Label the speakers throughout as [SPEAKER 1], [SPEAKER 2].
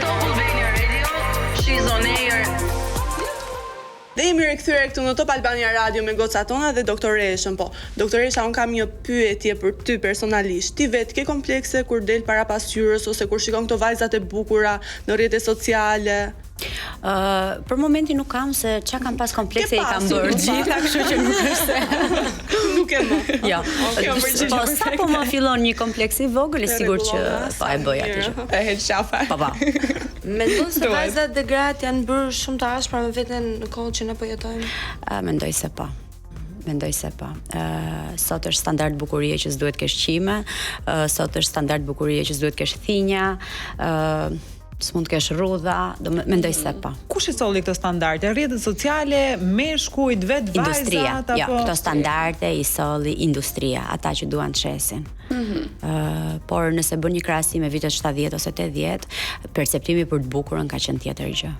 [SPEAKER 1] Albania Radio. She's on air.
[SPEAKER 2] Dhe jemi rikthyer këtu në Top Albania Radio me gocat tona dhe doktoreshën. Po, doktoresha, un kam një pyetje për ty personalisht. Ti vetë ke komplekse kur del para pasqyrës ose kur shikon këto vajzat e bukura në rrjetet sociale?
[SPEAKER 3] Për momentin nuk kam, se çka kam pas komplekse i kam bërë gjitha, kështu që nuk është.
[SPEAKER 2] Nuk e më.
[SPEAKER 3] Jo. Po sa po më fillon një kompleks i vogël, e sigurt që po e bëj atë gjë.
[SPEAKER 2] E hel qafa.
[SPEAKER 3] Po.
[SPEAKER 4] Mendon se vajzat dhe gratë janë bërë shumë të ashpra me veten në kohën që ne po jetojmë?
[SPEAKER 3] Mendoj se po. Sot është standard bukurie që s'duhet kesh qime, sot është standard bukurie që s'duhet kesh thinja, s'mund të kesh rrudha, mendoj se po.
[SPEAKER 5] Kush i solli këto standarde? Rrjetet sociale, meshkujt, vetë vajzat apo?
[SPEAKER 3] Jo, këto standarde i solli industria, ata që duan të shesin. Por nëse bën një krahasim me vitet 70 ose 80, perceptimi për të bukurën ka qenë tjetër gjë.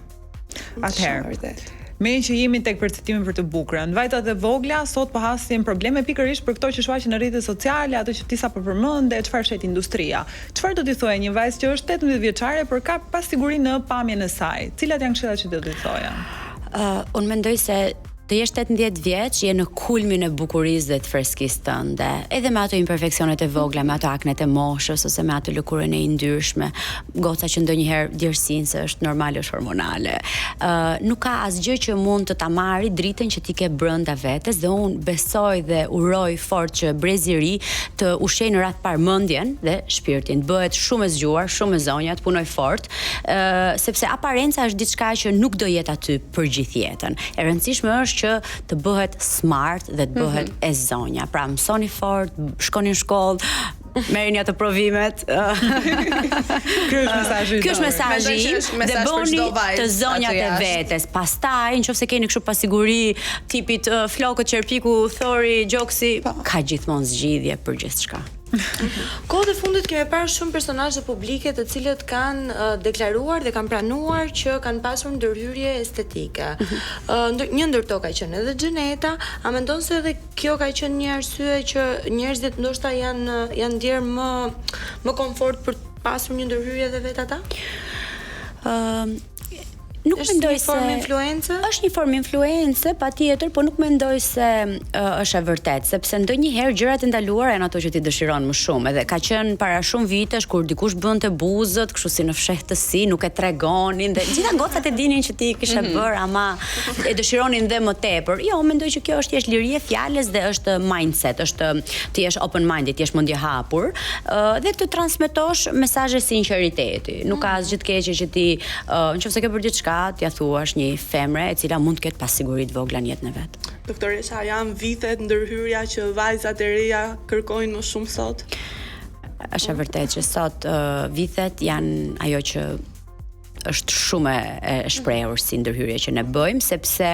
[SPEAKER 5] Atëherë, me që jemi tek perceptimi për të bukurën, vajzat e vogla sot po hasin probleme pikërisht për këto që shfaqen në rrjetet sociale, ato që ti sapo përmende, çfarë shet industria. Çfarë do t'i thojë një vajzë që është 18 vjeçare por ka pasiguri në pamjen e saj? Cilat janë këshillat që do t'i thoja?
[SPEAKER 3] Unë mendoj se të jesh 18 vjeç, je në kulmin e bukurisë dhe të freskisë tënde, edhe me ato imperfeksionet e vogla, me ato aknet e moshës ose me ato lëkurën e yndyrshme, goca që ndonjëherë djersin se është normale, është hormonale. Nuk ka asgjë që mund të ta marrë dritën që ti ke brenda vetes, dhe unë besoj dhe uroj fort që brezi i ri të ushqejë në radh parë mendjen dhe shpirtin, të bëhet shumë e zgjuar, shumë e zonja, të punoj fort, sepse aparenca është diçka që nuk do jetë aty për gjithë jetën. E rëndësishme është që të bëhet smart dhe të bëhet e zonja. Pra mësoni fort, shkoni në shkollë, merrni ato provimet.
[SPEAKER 5] Ky është mesazhi
[SPEAKER 3] im dhe bëni të zonjat e vetes. Pastaj, nëse keni kështu pasiguri tipit flokët, qerpiku, thori, gjoksi, ka gjithmonë zgjidhje për gjithçka.
[SPEAKER 4] Kohët e fundit kemi parë shumë personazhe publike të cilët kanë deklaruar dhe kanë pranuar që kanë pasur ndërhyrje estetike. Një ndër to ka qenë edhe Xheneta, a mendon se edhe kjo ka qenë një arsye që njerëzit ndoshta janë ndier më komfort për të pasur një ndërhyrje dhe vet ata?
[SPEAKER 3] Nuk mendoj se
[SPEAKER 4] është
[SPEAKER 3] një formë influence, patjetër, por nuk mendoj se është e vërtetë, sepse ndonjëherë gjërat e ndaluara janë ato që ti dëshiron më shumë. Edhe ka qenë para shumë vitesh kur dikush bënte buzët, kështu si në fshehtësi, nuk e tregonin dhe gjitha gocat e dinin që ti kishe bërë, ama e dëshironin dhe më tepër. Jo, mendoj që kjo është thjesht liri e fjalës dhe është mindset, është ti jesh open minded, ti jesh mendje hapur, dhe të transmetosh mesazhe sinqeriteti. Nuk ka asgjë të keqe që ti, nëse ke për diçka, t'ja thuash një femre e cila mund të ketë pasiguri të vogla në jetën e vet.
[SPEAKER 2] Doktoresha, janë vitet ndërhyrja që vajzat e reja kërkojnë më shumë sot?
[SPEAKER 3] Është e vërtetë që sot vitet janë ajo që është shumë e shprehur si ndërhyrje që ne bëjmë, sepse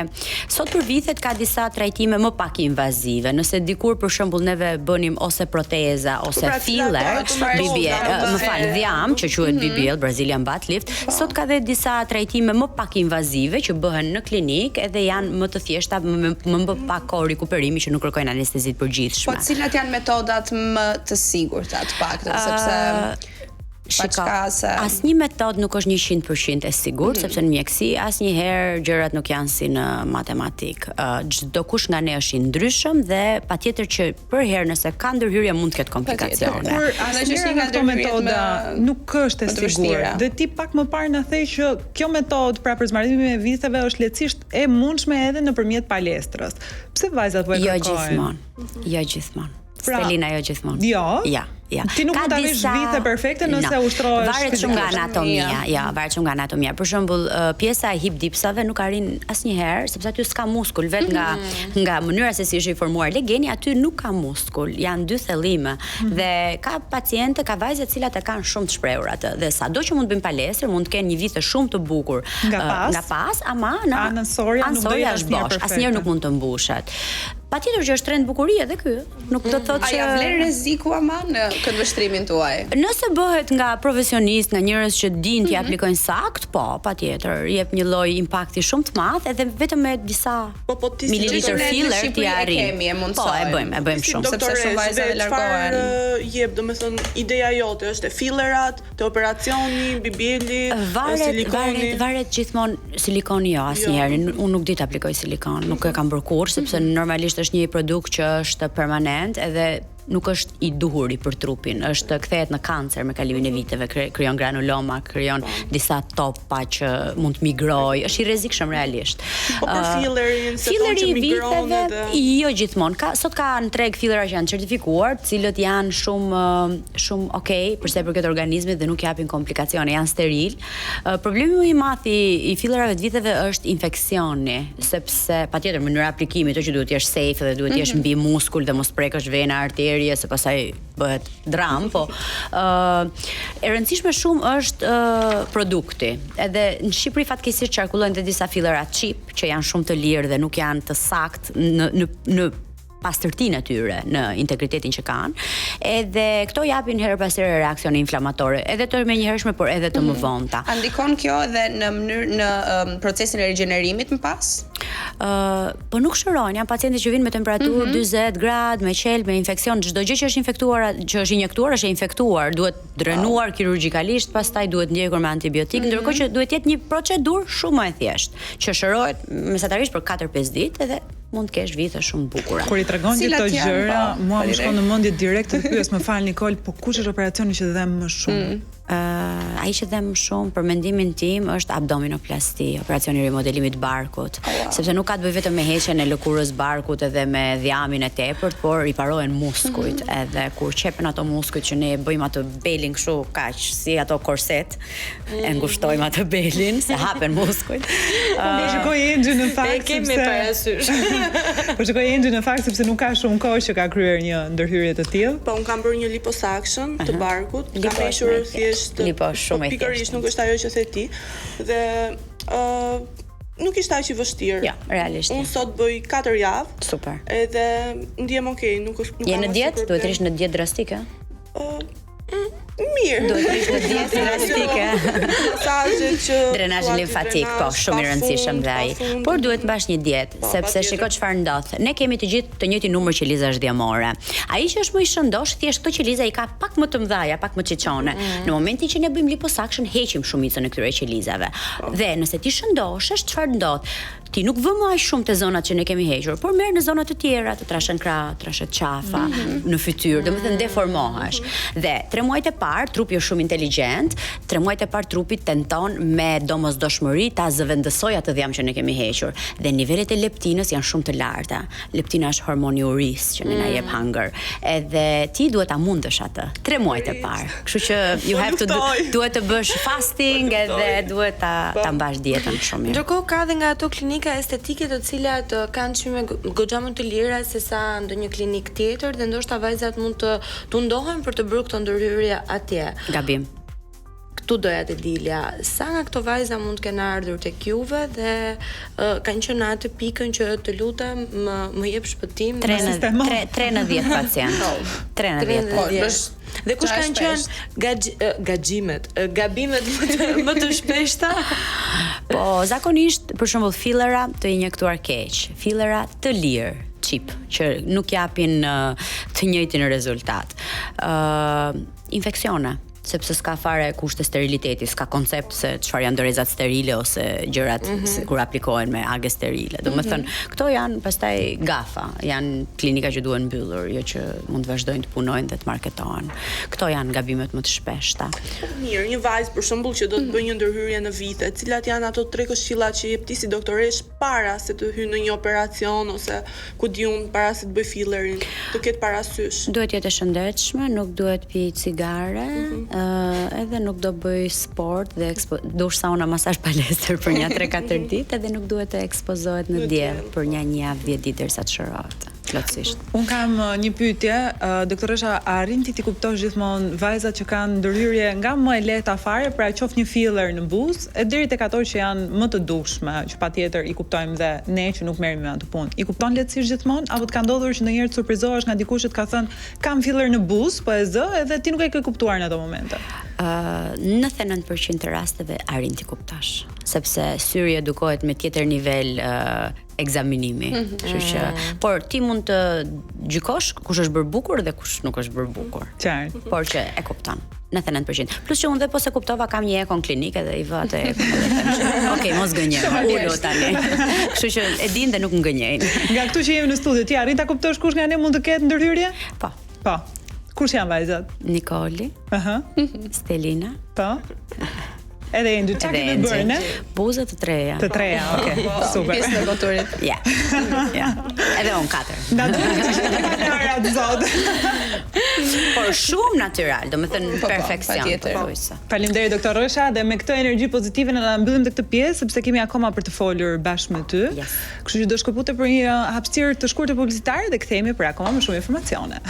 [SPEAKER 3] sot për vitet ka disa trajtime më pak invazive. Nëse dikur për shembull neve bënim ose proteza ose filler, dhjam që quhet BBL, Brazilian butt lift, sot ka dhe disa trajtime më pak invazive që bëhen në klinik edhe janë më të thjeshta, më pak kohë rikuperimi që nuk kërkojnë anestezi të përgjithshme.
[SPEAKER 6] Po cilat janë metodat më të sigurta të paktën, sepse
[SPEAKER 3] asnjë metodë nuk është 100% e sigurt, sepse në mjeksi asnjëherë gjërat nuk janë si në matematik. Çdo kush nga ne është i ndryshëm dhe patjetër që për herë nëse ka ndërhyrje mund të ketë komplikacione.
[SPEAKER 5] Por asnjëra nga këto metoda nuk është e sigurt. Dhe ti pak më parë na the që kjo metodë pra për zbardhimin e viteve është lehtësisht e mundshme edhe nëpërmjet palestrës. Pse vajzat po e kërkojnë?
[SPEAKER 3] Jo gjithmonë. Stelina, jo gjithmonë.
[SPEAKER 5] Jo?
[SPEAKER 3] Ja.
[SPEAKER 5] Ti nuk mund ta vesh vite perfekte nëse ushtrohesh.
[SPEAKER 3] Varet shumë nga anatomia. Varet shumë nga anatomia. Për shembull, pjesa e hip dipsave nuk arrin asnjëherë sepse aty s'ka muskul, vetë nga mënyra se si është i formuar legeni, aty nuk ka muskul. Janë dy thellime. Dhe ka paciente, ka vajza të cilat e kanë shumë të shprehur atë. Dhe sado që mund të bëjnë palestër, mund të kenë një vite shumë të bukur nga pas, ama në
[SPEAKER 5] anësorja nuk do jetë
[SPEAKER 3] asnjëherë nuk mund të mbushet. Patjetër që është trend bukurie edhe ky. Nuk do të thotë
[SPEAKER 6] A
[SPEAKER 3] që
[SPEAKER 6] ja vlen rreziku ama në këtë vështrimin tuaj?
[SPEAKER 3] nëse bëhet nga profesionist, nga njerëz që dinë t'i aplikojnë sakt, po, patjetër, jep një lloj impakti shumë të madh, edhe vetëm me disa
[SPEAKER 2] ti si
[SPEAKER 3] mililitër
[SPEAKER 2] doktor,
[SPEAKER 3] filler ti arrin.
[SPEAKER 6] kemi, e
[SPEAKER 3] Po,
[SPEAKER 6] mundsojmë.
[SPEAKER 3] e bëjmë shumë.
[SPEAKER 6] Sepse shumë vajzave largohen.
[SPEAKER 2] Çfarë jep, domethënë, ideja jote është e fillerat, te operacioni, bibili, silikoni.
[SPEAKER 3] Varet gjithmonë silikoni jo asnjëherë. Unë nuk di të aplikoj silikon, nuk e kam bërë kurrë sepse normalisht është një produkt që është permanent edhe nuk është i duhur për trupin, është kthehet në kancer me kalimin e viteve, krijon granuloma, krijon disa topa që mund të migrojë, është i rrezikshëm realisht.
[SPEAKER 2] Po për fillerin, se thonë
[SPEAKER 3] Filleri
[SPEAKER 2] që
[SPEAKER 3] i
[SPEAKER 2] migron
[SPEAKER 3] viteve,
[SPEAKER 2] edhe
[SPEAKER 3] jo gjithmonë. Sot ka në treg fillera që janë certifikuar, cilët janë shumë okay për sa i përket organizmit dhe nuk japin komplikacione, janë steril. Problemi më i madh i fillerave të viteve është infeksioni, sepse patjetër mënyra aplikimi, ato që duhet të jesh safe dhe duhet të jesh mbi muskull dhe mos prekësh vena, arterie, se pastaj bëhet dram, po e rëndësishme shumë është produkti. Edhe në Shqipëri fatkeqësisht qarkullojnë dhe disa fillera cheap që janë shumë të lirë dhe nuk janë të saktë në pastërtinë e tyre, në integritetin që kanë, edhe këto japin her pas here reaksione inflamatore, edhe të menjëhershme, por edhe të më vonta.
[SPEAKER 6] A ndikon kjo edhe në procesin e rigjenerimit më pas?
[SPEAKER 3] Po nuk shërojnë, janë pacientë që vinë me temperaturë 40 gradë, me qelb, me infeksion, çdo gjë që është infektuar, që është injektuar, është e infektuar, duhet drenuar kirurgjikalisht, pastaj duhet ndjekur me antibiotik, ndërkohë që duhet jetë një procedurë shumë më e thjeshtë, që shërohet mesatarisht për 4-5 ditë edhe mund të kesh vite shumë bukura.
[SPEAKER 5] Kur i tregon
[SPEAKER 6] Cilat
[SPEAKER 5] këto
[SPEAKER 6] janë,
[SPEAKER 5] gjëra,
[SPEAKER 6] po,
[SPEAKER 5] mua më
[SPEAKER 6] faleminderit.
[SPEAKER 5] shkon në mendje direkt të pyes, më fal Nikol, po kush është operacioni që dhem më shumë?
[SPEAKER 3] Ai që them shumë për mendimin tim është abdominoplasti, operacioni i rimodelimit të barkut, sepse nuk ka të bëjë vetëm me heqjen e lëkurës barkut edhe me dhjamin e tepërt, por riparohen muskujt, edhe kur qepen ato muskujt që ne bëjmë atë belin kështu kaq si ato korset, e ngushtojmë atë belin, se hapen muskujt.
[SPEAKER 5] Po shikoj Enxhi në fakt.
[SPEAKER 4] E kemi parasysh.
[SPEAKER 5] Po shikoj Enxhi në fakt sepse nuk ka shumë kohë që ka kryer një ndërhyrje të tillë.
[SPEAKER 2] Po un kam bërë një liposuction të barkut, kam hequr thjesht
[SPEAKER 3] Lipo shumë e
[SPEAKER 2] pikërisht
[SPEAKER 3] thjeshtë.
[SPEAKER 2] nuk është ajo që the ti dhe nuk ishte aq i vështirë.
[SPEAKER 3] Jo, realisht.
[SPEAKER 2] Unë sot bëj 4 javë.
[SPEAKER 3] Super.
[SPEAKER 2] Edhe ndjem okay, nuk është nuk
[SPEAKER 3] Je
[SPEAKER 2] kam
[SPEAKER 3] në
[SPEAKER 2] asnjë
[SPEAKER 3] dietë?
[SPEAKER 2] problem.
[SPEAKER 3] Duhet të rish në dietë drastike?
[SPEAKER 2] Mirë.
[SPEAKER 3] Duhet të rish në dietë drastike.
[SPEAKER 2] Masazhet që
[SPEAKER 3] Drenazhi limfatik, po, shumë i rëndësishëm dhe ai. Por duhet mbash një dietë, sepse
[SPEAKER 2] patjetër.
[SPEAKER 3] shiko çfarë ndodh. Ne kemi të gjithë të njëjtin numër qelizësh dhjemore. Ai që është më i shëndosh, thjesht këto qeliza i ka pak më të mëdha, pak më çiçone. Në momentin që ne bëjmë liposuction, heqim shumicën e këtyre qelizave. Dhe nëse ti shëndoshesh, çfarë ndodh? Ti nuk vë më aq shumë te zonat që ne kemi hequr, por merr në zonat të tjera, të trashën krah, trashet qafa, në fytyrë, domethënë deformohesh. Dhe 3 muajt e parë trupi është shumë inteligjent, 3 muajt e parë trupi tenton me domosdoshmëri ta zëvendësoj atë dhjam që ne kemi hequr. Dhe nivelet e leptinës janë shumë të larta. Leptina është hormoni uris që ne na jep hunger. Edhe ti duhet ta mundësh atë 3 muajt e parë. Kështu që you have to duhet të bësh fasting edhe duhet ta mbash dietën shumë mirë.
[SPEAKER 4] Ndërkohë ka edhe nga ato klinika estetike të cilat kanë çmime goxha më të lira se sa ndonjë klinik tjetër dhe ndoshta vajzat mund të tundohen për të bërë këto ndërhyrje atje.
[SPEAKER 3] Gabim.
[SPEAKER 4] Këtu doja të dilja, sa nga këto vajza mund të kenë ardhur tek juve dhe kanë qenë në atë pikën që të lutem më jep shpëtim
[SPEAKER 3] 3 në 10 pacient. 3 në 10.
[SPEAKER 4] Dhe kush kanë qenë gabimet më të shpeshta?
[SPEAKER 3] Po, zakonisht, për shembull, fillera të injektuar keq, fillera të lirë, cheap, që nuk japin të njëjtin rezultat. Infeksione, sepse s'ka fare kushte steriliteti, s'ka koncept se çfarë janë dorezat sterile ose gjërat kur aplikohen me agë sterile. Domethënë, këto janë pastaj gafa, janë klinika që duhen mbyllur, jo që mund të vazhdojnë të punojnë dhe të marketohen. Këto janë gabimet më të shpeshta.
[SPEAKER 2] Mirë, një vajzë për shembull që do të bëjë një ndërhyrje në vite, cilat janë ato 3 këshilla që jep ti si doktoresh para se të hyjë në një operacion ose ku diun para se të bëj fillerin, të ketë parasysh.
[SPEAKER 3] Duhet jetë e shëndetshme, nuk duhet pi cigare, edhe nuk do bëj sport dhe dush sauna masazh palestër për një 3-4 ditë edhe nuk duhet të ekspozohet në diell për një javë 10 ditë derisa të shërohet. plotësisht.
[SPEAKER 5] Un kam një pyetje, doktoresha, a arrin ti kuptosh gjithmonë vajzat që kanë ndërhyrje nga më e lehta fare, pra qof një filler në buzë, e deri tek ato që janë më të dukshme, që patjetër i kuptojmë dhe ne që nuk merrem me atë punë. I kupton lehtësisht gjithmonë apo të ka ndodhur që ndonjëherë të surprizohesh nga dikush që të ka thënë kam filler në buzë, po e zë, edhe ti nuk e ke kuptuar në ato momente?
[SPEAKER 3] 99% të rasteve arrin ti kuptosh, sepse syri edukohet me tjetër nivel ekzaminimi. Kështu që, por ti mund të gjykosh kush është bërë bukur dhe kush nuk është bërë bukur.
[SPEAKER 5] Qartë.
[SPEAKER 3] Por që e kupton. 99%. Plus që unë dhe po se kuptova kam një ekon klinik edhe i vë atë ekon. Okej, mos gënjej. Ulu tani. Kështu që e din dhe nuk ngënjejnë.
[SPEAKER 5] Nga këtu që jemi në studio, ti arrin ta kuptosh kush nga ne mund të ketë ndërhyrje?
[SPEAKER 3] Po.
[SPEAKER 5] Po. Kush janë vajzat?
[SPEAKER 3] Nikoli, Stelina,
[SPEAKER 5] Po. Edhe Enxhi, çka ke bërë, ne?
[SPEAKER 3] Buza të treja.
[SPEAKER 5] Të treja, okay. Super.
[SPEAKER 6] Pjesë në boturit.
[SPEAKER 3] Ja. Ja. Edhe unë 4.
[SPEAKER 5] Na duhet të ishte të kanarat zot.
[SPEAKER 3] Por shumë natyral, domethënë perfeksion.
[SPEAKER 6] patjetër.
[SPEAKER 5] Faleminderit doktoresha, dhe me këtë energji pozitive ne na mbyllim të këtë pjesë sepse kemi akoma për të folur bashkë me ty.
[SPEAKER 3] Yes.
[SPEAKER 5] Kështu që do shkëpute për një hapësirë të shkurtër publicitare dhe kthehemi për akoma më shumë informacione.